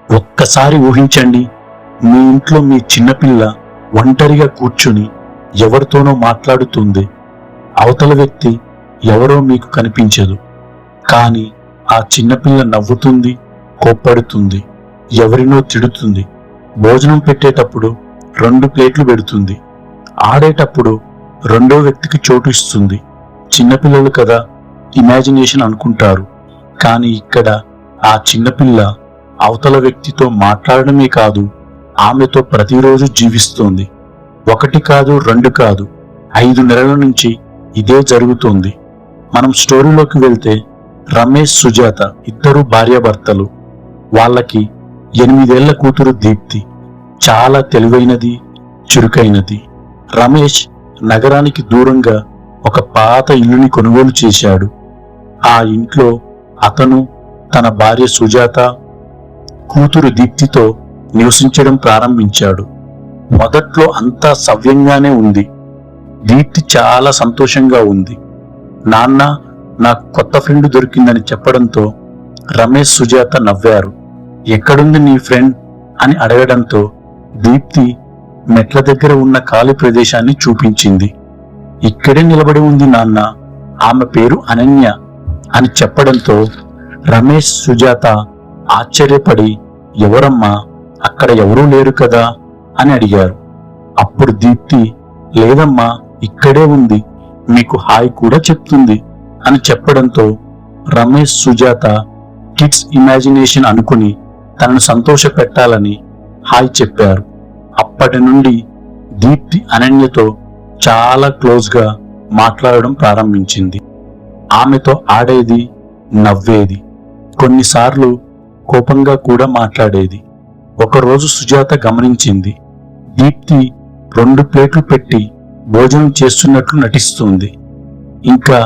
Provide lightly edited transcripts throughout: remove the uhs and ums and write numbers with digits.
ఒక్కసారి ఊహించండి, మీ ఇంట్లో మీ చిన్నపిల్ల ఒంటరిగా కూర్చుని ఎవరితోనో మాట్లాడుతుంది. అవతల వ్యక్తి ఎవరో మీకు కనిపించదు, కానీ ఆ చిన్నపిల్ల నవ్వుతుంది, కోప్పడుతుంది, ఎవరినో తిడుతుంది. భోజనం పెట్టేటప్పుడు 2 ప్లేట్లు పెడుతుంది, ఆడేటప్పుడు రెండో వ్యక్తికి చోటు ఇస్తుంది. చిన్నపిల్లలు కదా, ఇమాజినేషన్ అనుకుంటారు. కానీ ఇక్కడ ఆ చిన్నపిల్ల అవతల వ్యక్తితో మాట్లాడడమే కాదు, ఆమెతో ప్రతిరోజు జీవిస్తోంది. 1 కాదు, 2 కాదు, 5 నెలల నుంచి ఇదే జరుగుతోంది. మనం స్టోరీలోకి వెళ్తే, రమేష్, సుజాత ఇద్దరు భార్యాభర్తలు. వాళ్ళకి 8 ఏళ్ల కూతురు దీప్తి. చాలా తెలివైనది, చురుకైనది. రమేష్ నగరానికి దూరంగా ఒక పాత ఇల్లుని కొనుగోలు చేశాడు. ఆ ఇంట్లో అతను, తన భార్య సుజాత, కూతురు దీప్తితో నివసించడం ప్రారంభించాడు. మొదట్లో అంతా సవ్యంగానే ఉంది. దీప్తి చాలా సంతోషంగా ఉంది. నాన్న, నాకు కొత్త ఫ్రెండ్ దొరికిందని చెప్పడంతో రమేష్, సుజాత నవ్వారు. ఎక్కడుంది నీ ఫ్రెండ్ అని అడగడంతో దీప్తి మెట్ల దగ్గర ఉన్న ఖాళీ ప్రదేశాన్ని చూపించింది. ఇక్కడే నిలబడి ఉంది నాన్న, ఆమె పేరు అనన్య అని చెప్పడంతో రమేష్, సుజాత ఆశ్చర్యపడి, ఎవరమ్మా, అక్కడ ఎవరూ లేరు కదా అని అడిగారు. అప్పుడు దీప్తి, లేదమ్మా, ఇక్కడే ఉంది, మీకు హాయ్ కూడా చెప్తుంది అని చెప్పడంతో రమేష్, సుజాత కిడ్స్ ఇమాజినేషన్ అనుకుని తనను సంతోష పెట్టాలని హాయ్ చెప్పారు. అప్పటి నుండి దీప్తి అనన్యతో చాలా క్లోజ్గా మాట్లాడడం ప్రారంభించింది. ఆమెతో ఆడేది, నవ్వేది, కొన్నిసార్లు కోపంగా కూడా మాట్లాడేది. ఒకరోజు సుజాత గమనించింది, దీప్తి 2 ప్లేట్లు పెట్టి భోజనం చేస్తున్నట్లు నటిస్తుంది. ఇంకా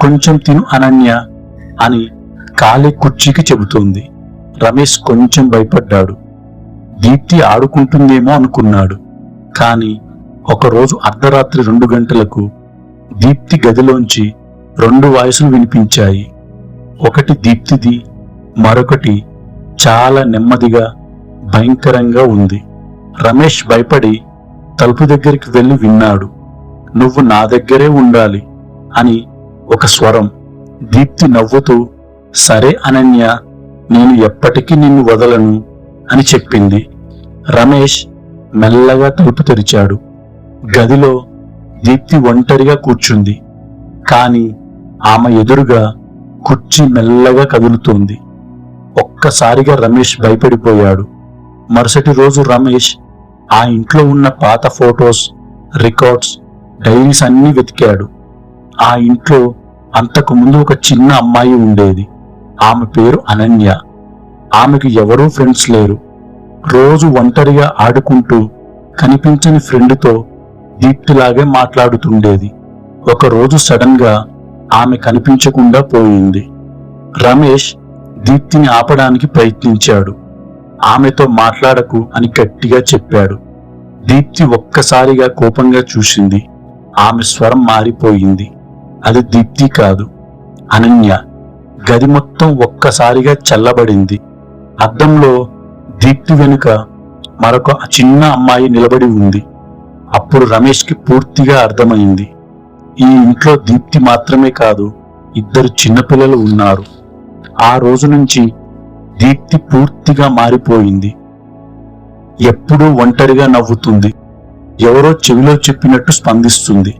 కొంచెం తిను అనన్య అని ఖాళీ కుర్చీకి చెబుతోంది. రమేష్ కొంచెం భయపడ్డాడు. దీప్తి ఆడుకుంటుందేమో అనుకున్నాడు. కాని ఒకరోజు అర్ధరాత్రి 2 గంటలకు దీప్తి గదిలోంచి 2 వాయిసులు వినిపించాయి. ఒకటి దీప్తిది, మరొకటి చాలా నెమ్మదిగా, భయంకరంగా ఉంది. రమేష్ భయపడి తలుపు దగ్గరికి వెళ్లి విన్నాడు. నువ్వు నా దగ్గరే ఉండాలి అని ఒక స్వరం. దీప్తి నవ్వుతూ, సరే అనన్య, నేను ఎప్పటికీ నిన్ను వదలను అని చెప్పింది. రమేష్ మెల్లగా తలుపు తెరిచాడు. గదిలో దీప్తి ఒంటరిగా కూర్చుంది. కాని ఆమె ఎదురుగా కుర్చీ మెల్లగా కదులుతోంది. ఒక్కసారిగా రమేష్ భయపడిపోయాడు. మరుసటి రోజు రమేష్ ఆ ఇంట్లో ఉన్న పాత ఫొటోస్, రికార్డ్స్, డైరీస్ అన్నీ వెతికాడు. ఆ ఇంట్లో అంతకు ముందు ఒక చిన్న అమ్మాయి ఉండేది. ఆమె పేరు అనన్య. ఆమెకు ఎవరూ ఫ్రెండ్స్ లేరు. రోజు ఒంటరిగా ఆడుకుంటూ కనిపించని ఫ్రెండ్తో దీప్తిలాగే మాట్లాడుతుండేది. ఒకరోజు సడన్ గా ఆమె కనిపించకుండా పోయింది. రమేష్ దీప్తిని ఆపడానికి ప్రయత్నించాడు. ఆమెతో మాట్లాడకు అని గట్టిగా చెప్పాడు. దీప్తి ఒక్కసారిగా కోపంగా చూసింది. ఆమె స్వరం మారిపోయింది. అది దీప్తి కాదు, అనన్య. గది మొత్తం ఒక్కసారిగా చల్లబడింది. అద్దంలో దీప్తి వెనుక మరొక చిన్న అమ్మాయి నిలబడి ఉంది. అప్పుడు రమేష్కి పూర్తిగా అర్థమైంది, ఈ ఇంట్లో దీప్తి మాత్రమే కాదు, 2 చిన్నపిల్లలు ఉన్నారు. ఆ రోజు నుంచి దీప్తి పూర్తిగా మారిపోయింది. ఎప్పుడూ ఒంటరిగా నవ్వుతుంది, ఎవరో చెవిలో చెప్పినట్టు స్పందిస్తుంది.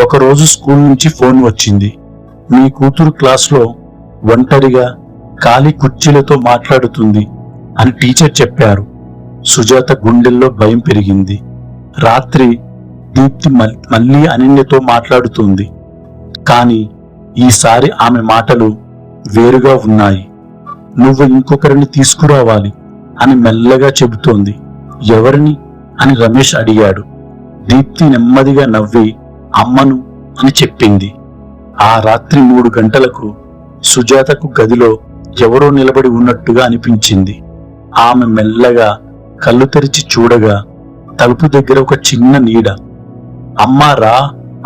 ఒకరోజు స్కూల్ నుంచి ఫోన్ వచ్చింది. మీ కూతురు క్లాస్లో ఒంటరిగా ఖాళీ కుర్చీలతో మాట్లాడుతుంది అని టీచర్ చెప్పారు. సుజాత గుండెల్లో భయం పెరిగింది. రాత్రి దీప్తి మళ్ళీ అనన్యతో మాట్లాడుతుంది. కాని ఈసారి ఆమె మాటలు వేరుగా ఉన్నాయి. నువ్వు ఇంకొకరిని తీసుకురావాలి అని మెల్లగా చెబుతోంది. ఎవరిని అని రమేష్ అడిగాడు. దీప్తి నెమ్మదిగా నవ్వి, అమ్మను అని చెప్పింది. ఆ రాత్రి 3 గంటలకు సుజాతకు గదిలో ఎవరో నిలబడి ఉన్నట్టుగా అనిపించింది. ఆమె మెల్లగా కళ్ళు తెరిచి చూడగా తలుపు దగ్గర ఒక చిన్న నీడ. అమ్మా రా,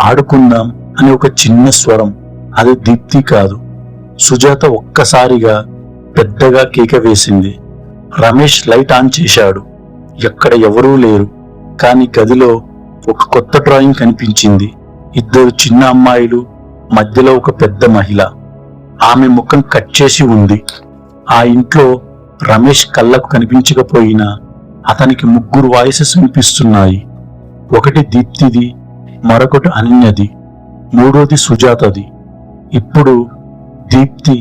ఆడుకుందాం అని ఒక చిన్న స్వరం. అది దీప్తి కాదు. సుజాత ఒక్కసారిగా పెద్దగా కేక వేసింది. రమేష్ లైట్ ఆన్ చేశాడు. ఎక్కడ ఎవరూ లేరు. కాని గదిలో ఒక కొత్త డ్రాయింగ్ కనిపించింది. ఇద్దరు చిన్న అమ్మాయిలు, మధ్యలో ఒక పెద్ద మహిళ. ఆమె ముఖం కట్ చేసి ఉంది. ఆ ఇంట్లో రమేష్ కళ్ళకు కనిపించకపోయినా అతనికి ముగ్గురు వాయిసెస్ వినిపిస్తున్నాయి. ఒకటి దీప్తిది, మరొకటి అనన్యది, మూడోది సుజాతది. ఇప్పుడు దీప్తి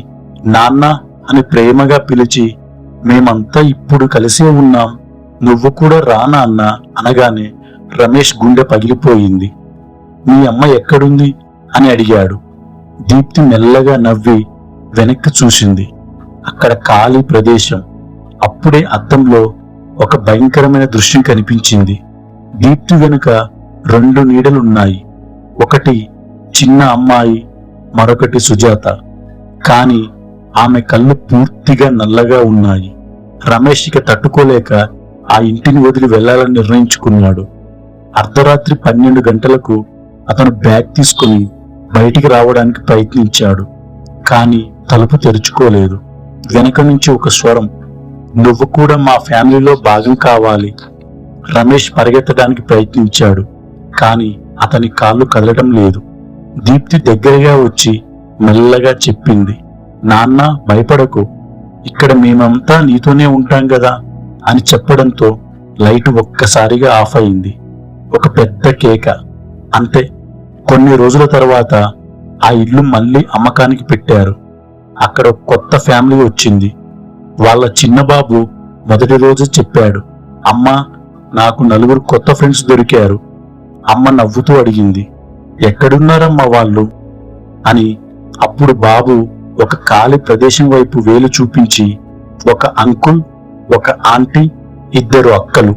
నాన్న అని ప్రేమగా పిలిచి, మేమంతా ఇప్పుడు కలిసే ఉన్నాం, నువ్వు కూడా రా నాన్న అనగానే రమేష్ గుండె పగిలిపోయింది. మీ అమ్మ ఎక్కడుంది అని అడిగాడు. దీప్తి మెల్లగా నవ్వి వెనక్కి చూసింది. అక్కడ ఖాళీ ప్రదేశం. అప్పుడే అద్దంలో ఒక భయంకరమైన దృశ్యం కనిపించింది. దీప్తి వెనుక 2 నీడలున్నాయి. ఒకటి చిన్న అమ్మాయి, మరొకటి సుజాత. కాని ఆమె కళ్ళు పూర్తిగా నల్లగా ఉన్నాయి. రమేష్ ఇక తట్టుకోలేక ఆ ఇంటిని వదిలి వెళ్లాలని నిర్ణయించుకున్నాడు. అర్ధరాత్రి 12 గంటలకు అతను బ్యాగ్ తీసుకుని బయటికి రావడానికి ప్రయత్నించాడు. కాని తలుపు తెరుచుకోలేదు. వెనక నుంచి ఒక స్వరం, నువ్వు కూడా మా ఫ్యామిలీలో భాగం కావాలి. రమేష్ పరిగెత్తడానికి ప్రయత్నించాడు. కాని అతని కాళ్ళు కదలటం లేదు. దీప్తి దగ్గరగా వచ్చి మెల్లగా చెప్పింది, నాన్న భయపడకు, ఇక్కడ మేమంతా నీతోనే ఉంటాం కదా అని చెప్పడంతో లైట్ ఒక్కసారిగా ఆఫ్ అయింది. ఒక పెద్ద కేక. అంతే. కొన్ని రోజుల తర్వాత ఆ ఇల్లు మళ్ళీ అమ్మకానికి పెట్టారు. అక్కడ ఒక కొత్త ఫ్యామిలీ వచ్చింది. వాళ్ళ చిన్నబాబు మొదటి రోజు చెప్పాడు, అమ్మా, నాకు 4 కొత్త ఫ్రెండ్స్ దొరికారు. అమ్మ నవ్వుతూ అడిగింది, ఎక్కడున్నారమ్మా వాళ్ళు అని. అప్పుడు బాబు ఒక ఖాళీ ప్రదేశం వైపు వేలు చూపించి, ఒక అంకుల్, ఒక ఆంటీ, 2 అక్కలు